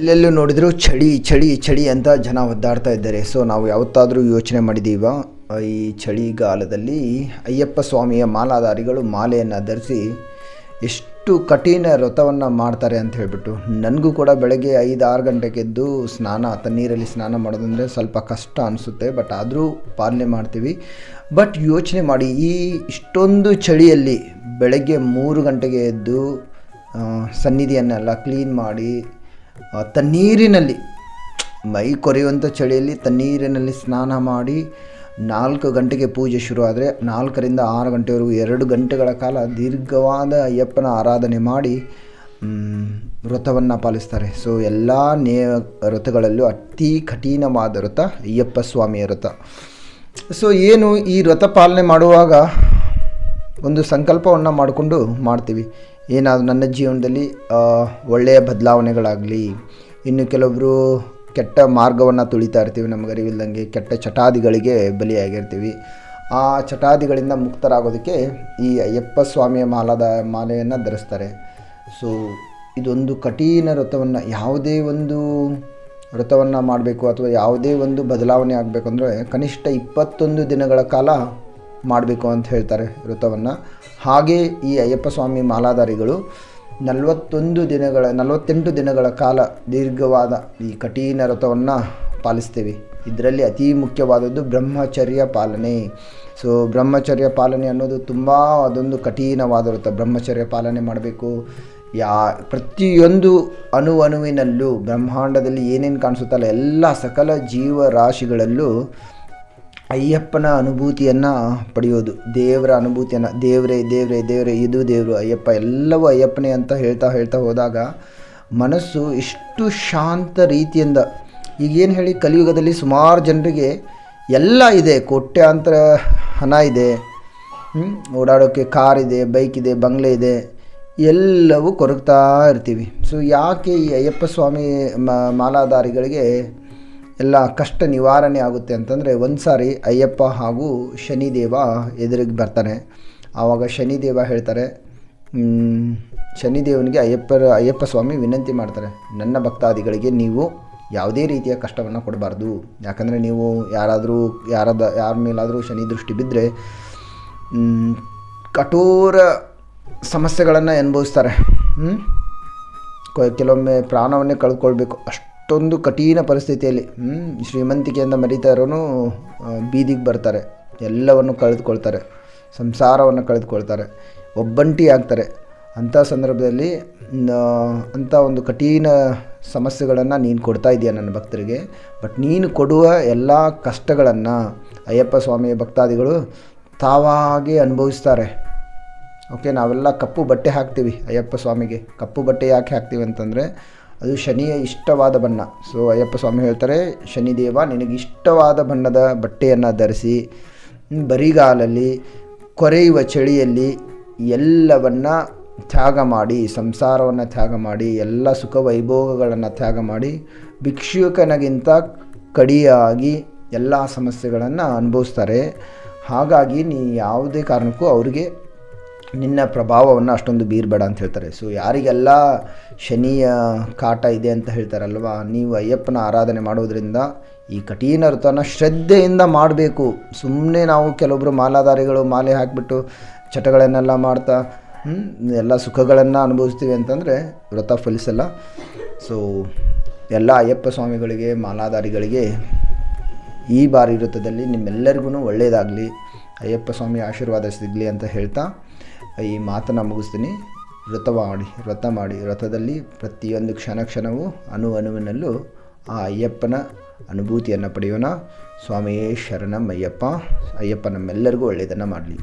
ಎಲ್ಲೆಲ್ಲೂ ನೋಡಿದರೂ ಚಳಿ ಚಳಿ ಚಳಿ ಅಂತ ಜನ ಒದ್ದಾಡ್ತಾ ಇದ್ದಾರೆ. ಸೊ ನಾವು ಯಾವತ್ತಾದರೂ ಯೋಚನೆ ಮಾಡಿದ್ದೀವ ಈ ಚಳಿಗಾಲದಲ್ಲಿ ಅಯ್ಯಪ್ಪ ಸ್ವಾಮಿಯ ಮಾಲಾಧಾರಿಗಳು ಮಾಲೆಯನ್ನು ಧರಿಸಿ ಎಷ್ಟು ಕಠಿಣ ವ್ರತವನ್ನು ಮಾಡ್ತಾರೆ ಅಂತ ಹೇಳಿಬಿಟ್ಟು. ನನಗೂ ಕೂಡ ಬೆಳಗ್ಗೆ 5-6 ಗಂಟೆಗೆ ಎದ್ದು ತಣ್ಣೀರಲ್ಲಿ ಸ್ನಾನ ಮಾಡೋದಂದರೆ ಸ್ವಲ್ಪ ಕಷ್ಟ ಅನಿಸುತ್ತೆ, ಬಟ್ ಆದರೂ ಪಾಲನೆ ಮಾಡ್ತೀವಿ. ಬಟ್ ಯೋಚನೆ ಮಾಡಿ, ಈ ಇಷ್ಟೊಂದು ಚಳಿಯಲ್ಲಿ ಬೆಳಗ್ಗೆ 3 ಗಂಟೆಗೆ ಎದ್ದು ಸನ್ನಿಧಿಯನ್ನೆಲ್ಲ ಕ್ಲೀನ್ ಮಾಡಿ ತಣ್ಣೀರಿನಲ್ಲಿ ಮೈ ಕೊರೆಯುವಂಥ ಚಳಿಯಲ್ಲಿ ತಣ್ಣೀರಿನಲ್ಲಿ ಸ್ನಾನ ಮಾಡಿ 4 ಗಂಟೆಗೆ ಪೂಜೆ ಶುರು ಆದರೆ 4ರಿಂದ 6 ಗಂಟೆವರೆಗೂ 2 ಗಂಟೆಗಳ ಕಾಲ ದೀರ್ಘವಾದ ಅಯ್ಯಪ್ಪನ ಆರಾಧನೆ ಮಾಡಿ ವ್ರತವನ್ನು ಪಾಲಿಸ್ತಾರೆ. ಸೊ ಎಲ್ಲ ವ್ರತಗಳಲ್ಲೂ ಅತಿ ಕಠಿಣವಾದ ವ್ರತ ಅಯ್ಯಪ್ಪ ಸ್ವಾಮಿಯ ವ್ರತ. ಸೊ ಏನು ಈ ವ್ರತ ಪಾಲನೆ ಮಾಡುವಾಗ ಒಂದು ಸಂಕಲ್ಪವನ್ನು ಮಾಡಿಕೊಂಡು ಮಾಡ್ತೀವಿ. ಏನಾದರೂ ನನ್ನ ಜೀವನದಲ್ಲಿ ಒಳ್ಳೆಯ ಬದಲಾವಣೆಗಳಾಗಲಿ, ಇನ್ನು ಕೆಲವೊಬ್ಬರು ಕೆಟ್ಟ ಮಾರ್ಗವನ್ನು ತುಳಿತಾ ಇರ್ತೀವಿ, ನಮಗೆ ಅರಿವಿಲ್ಲದಂಗೆ ಕೆಟ್ಟ ಚಟಾದಿಗಳಿಗೆ ಬಲಿಯಾಗಿರ್ತೀವಿ. ಆ ಚಟಾದಿಗಳಿಂದ ಮುಕ್ತರಾಗೋದಕ್ಕೆ ಈ ಅಯ್ಯಪ್ಪ ಸ್ವಾಮಿಯ ಮಾಲೆಯನ್ನು ಧರಿಸ್ತಾರೆ. ಸೊ ಇದೊಂದು ಕಠಿಣ ವ್ರತವನ್ನು, ಯಾವುದೇ ಒಂದು ವ್ರತವನ್ನು ಮಾಡಬೇಕು ಅಥವಾ ಯಾವುದೇ ಒಂದು ಬದಲಾವಣೆ ಆಗಬೇಕು ಅಂದರೆ ಕನಿಷ್ಠ 21 ದಿನಗಳ ಕಾಲ ಮಾಡಬೇಕು ಅಂತ ಹೇಳ್ತಾರೆ ವ್ರತವನ್ನು. ಹಾಗೆ ಈ ಅಯ್ಯಪ್ಪ ಸ್ವಾಮಿ ಮಾಲಾಧಾರಿಗಳು 48 ದಿನಗಳ ಕಾಲ ದೀರ್ಘವಾದ ಈ ಕಠಿಣ ವ್ರತವನ್ನು ಪಾಲಿಸ್ತೀವಿ. ಇದರಲ್ಲಿ ಅತಿ ಮುಖ್ಯವಾದದ್ದು ಬ್ರಹ್ಮಚರ್ಯ ಪಾಲನೆ. ಸೊ ಬ್ರಹ್ಮಚರ್ಯ ಪಾಲನೆ ಅನ್ನೋದು ತುಂಬ ಅದೊಂದು ಕಠಿಣವಾದ ವ್ರತ. ಬ್ರಹ್ಮಚರ್ಯ ಪಾಲನೆ ಮಾಡಬೇಕು. ಪ್ರತಿಯೊಂದು ಅಣುವಿನಲ್ಲೂ ಬ್ರಹ್ಮಾಂಡದಲ್ಲಿ ಏನೇನು ಕಾಣಿಸುತ್ತಲ್ಲ ಎಲ್ಲ ಸಕಲ ಜೀವರಾಶಿಗಳಲ್ಲೂ ಅಯ್ಯಪ್ಪನ ಅನುಭೂತಿಯನ್ನು ಪಡೆಯೋದು, ದೇವರ ಅನುಭೂತಿಯನ್ನು, ದೇವರೇ ದೇವರೇ ದೇವರೇ ಇದು ದೇವರು ಅಯ್ಯಪ್ಪ ಎಲ್ಲವೂ ಅಯ್ಯಪ್ಪನೇ ಅಂತ ಹೇಳ್ತಾ ಹೋದಾಗ ಮನಸ್ಸು ಇಷ್ಟು ಶಾಂತ ರೀತಿಯಿಂದ, ಈಗೇನು ಹೇಳಿ ಕಲಿಯುಗದಲ್ಲಿ ಸುಮಾರು ಜನರಿಗೆ ಎಲ್ಲ ಇದೆ, ಕೋಟ್ಯಾಂತರ ಹಣ ಇದೆ, ಓಡಾಡೋಕ್ಕೆ ಕಾರ್ ಇದೆ, ಬೈಕ್ ಇದೆ, ಬಂಗ್ಲೆ ಇದೆ, ಎಲ್ಲವೂ ಕೊರಗ್ತಾ ಇರ್ತೀವಿ. ಸೊ ಯಾಕೆ ಈ ಅಯ್ಯಪ್ಪ ಸ್ವಾಮಿ ಮಾಲಾಧಾರಿಗಳಿಗೆ ಎಲ್ಲ ಕಷ್ಟ ನಿವಾರಣೆ ಆಗುತ್ತೆ ಅಂತಂದರೆ, ಒಂದು ಸಾರಿ ಅಯ್ಯಪ್ಪ ಹಾಗೂ ಶನಿದೇವ ಎದುರಿಗೆ ಬರ್ತಾನೆ. ಆವಾಗ ಶನಿದೇವ ಹೇಳ್ತಾರೆ, ಶನಿದೇವನಿಗೆ ಅಯ್ಯಪ್ಪ ಸ್ವಾಮಿ ವಿನಂತಿ ಮಾಡ್ತಾರೆ, ನನ್ನ ಭಕ್ತಾದಿಗಳಿಗೆ ನೀವು ಯಾವುದೇ ರೀತಿಯ ಕಷ್ಟವನ್ನು ಕೊಡಬಾರ್ದು. ಯಾಕಂದರೆ ನೀವು ಯಾರ ಮೇಲಾದರೂ ಶನಿ ದೃಷ್ಟಿ ಬಿದ್ದರೆ ಕಠೋರ ಸಮಸ್ಯೆಗಳನ್ನು ಅನುಭವಿಸ್ತಾರೆ. ಕೆಲವೊಮ್ಮೆ ಪ್ರಾಣವನ್ನೇ ಕಳ್ಕೊಳ್ಬೇಕು, ಅಷ್ಟೊಂದು ಕಠಿಣ ಪರಿಸ್ಥಿತಿಯಲ್ಲಿ ಶ್ರೀಮಂತಿಕೆಯಿಂದ ಮರೀತಾ ಇರೋನು ಬೀದಿಗೆ ಬರ್ತಾರೆ, ಎಲ್ಲವನ್ನು ಕಳೆದುಕೊಳ್ತಾರೆ, ಸಂಸಾರವನ್ನು ಕಳೆದುಕೊಳ್ತಾರೆ, ಒಬ್ಬಂಟಿ ಆಗ್ತಾರೆ. ಅಂಥ ಸಂದರ್ಭದಲ್ಲಿ ಅಂಥ ಒಂದು ಕಠಿಣ ಸಮಸ್ಯೆಗಳನ್ನು ನೀನು ಕೊಡ್ತಾ ಇದೆಯಾ ನನ್ನ ಭಕ್ತರಿಗೆ, ಬಟ್ ನೀನು ಕೊಡುವ ಎಲ್ಲ ಕಷ್ಟಗಳನ್ನು ಅಯ್ಯಪ್ಪ ಸ್ವಾಮಿಯ ಭಕ್ತಾದಿಗಳು ತಾವಾಗೇ ಅನುಭವಿಸ್ತಾರೆ. ಓಕೆ, ನಾವೆಲ್ಲ ಕಪ್ಪು ಬಟ್ಟೆ ಹಾಕ್ತೀವಿ ಅಯ್ಯಪ್ಪ ಸ್ವಾಮಿಗೆ. ಕಪ್ಪು ಬಟ್ಟೆ ಯಾಕೆ ಹಾಕ್ತೀವಿ ಅಂತಂದರೆ ಅದು ಶನಿಯ ಇಷ್ಟವಾದ ಬಣ್ಣ. ಸೊ ಅಯ್ಯಪ್ಪ ಸ್ವಾಮಿ ಹೇಳ್ತಾರೆ, ಶನಿದೇವ ನಿನಗೆ ಇಷ್ಟವಾದ ಬಣ್ಣದ ಬಟ್ಟೆಯನ್ನು ಧರಿಸಿ ಬರಿಗಾಲಲ್ಲಿ ಕೊರೆಯುವ ಚಳಿಯಲ್ಲಿ ಎಲ್ಲವನ್ನು ತ್ಯಾಗ ಮಾಡಿ, ಸಂಸಾರವನ್ನು ತ್ಯಾಗ ಮಾಡಿ, ಎಲ್ಲ ಸುಖ ವೈಭೋಗಗಳನ್ನು ತ್ಯಾಗ ಮಾಡಿ ಭಿಕ್ಷುಕನಿಗಿಂತ ಕಡಿಯಾಗಿ ಎಲ್ಲ ಸಮಸ್ಯೆಗಳನ್ನು ಅನುಭವಿಸ್ತಾರೆ. ಹಾಗಾಗಿ ನೀ ಯಾವುದೇ ಕಾರಣಕ್ಕೂ ಅವರಿಗೆ ನಿನ್ನ ಪ್ರಭಾವವನ್ನು ಅಷ್ಟೊಂದು ಬೀರಬೇಡ ಅಂತ ಹೇಳ್ತಾರೆ. ಸೊ ಯಾರಿಗೆಲ್ಲ ಶನಿಯ ಕಾಟ ಇದೆ ಅಂತ ಹೇಳ್ತಾರಲ್ವ, ನೀವು ಅಯ್ಯಪ್ಪನ ಆರಾಧನೆ ಮಾಡೋದ್ರಿಂದ ಈ ಕಠಿಣ ವ್ರತನ ಶ್ರದ್ಧೆಯಿಂದ ಮಾಡಬೇಕು. ಸುಮ್ಮನೆ ನಾವು ಕೆಲವೊಬ್ಬರು ಮಾಲಾಧಾರಿಗಳು ಮಾಲೆ ಹಾಕಿಬಿಟ್ಟು ಚಟಗಳನ್ನೆಲ್ಲ ಮಾಡ್ತಾ ಎಲ್ಲ ಸುಖಗಳನ್ನು ಅನುಭವಿಸ್ತೀವಿ ಅಂತಂದರೆ ವ್ರತ ಫಲಿಸಲ್ಲ. ಸೊ ಎಲ್ಲ ಅಯ್ಯಪ್ಪ ಸ್ವಾಮಿಗಳಿಗೆ ಮಾಲಾಧಾರಿಗಳಿಗೆ ಈ ಬಾರಿ ವ್ರತದಲ್ಲಿ ನಿಮ್ಮೆಲ್ಲರಿಗೂ ಒಳ್ಳೆಯದಾಗಲಿ, ಅಯ್ಯಪ್ಪ ಸ್ವಾಮಿ ಆಶೀರ್ವಾದ ಸಿಗಲಿ ಅಂತ ಹೇಳ್ತಾ ಈ ಮಾತನ್ನು ಮುಗಿಸ್ತೀನಿ. ವ್ರತ ಮಾಡಿ ವ್ರತದಲ್ಲಿ ಪ್ರತಿಯೊಂದು ಕ್ಷಣವೂ ಅಣುವಿನಲ್ಲೂ ಆ ಅಯ್ಯಪ್ಪನ ಅನುಭೂತಿಯನ್ನು ಪಡೆಯೋಣ. ಸ್ವಾಮಿಯೇ ಶರಣಂ ಅಯ್ಯಪ್ಪ. ಅಯ್ಯಪ್ಪ ನಮ್ಮೆಲ್ಲರಿಗೂ ಒಳ್ಳೆಯದನ್ನು ಮಾಡಲಿ.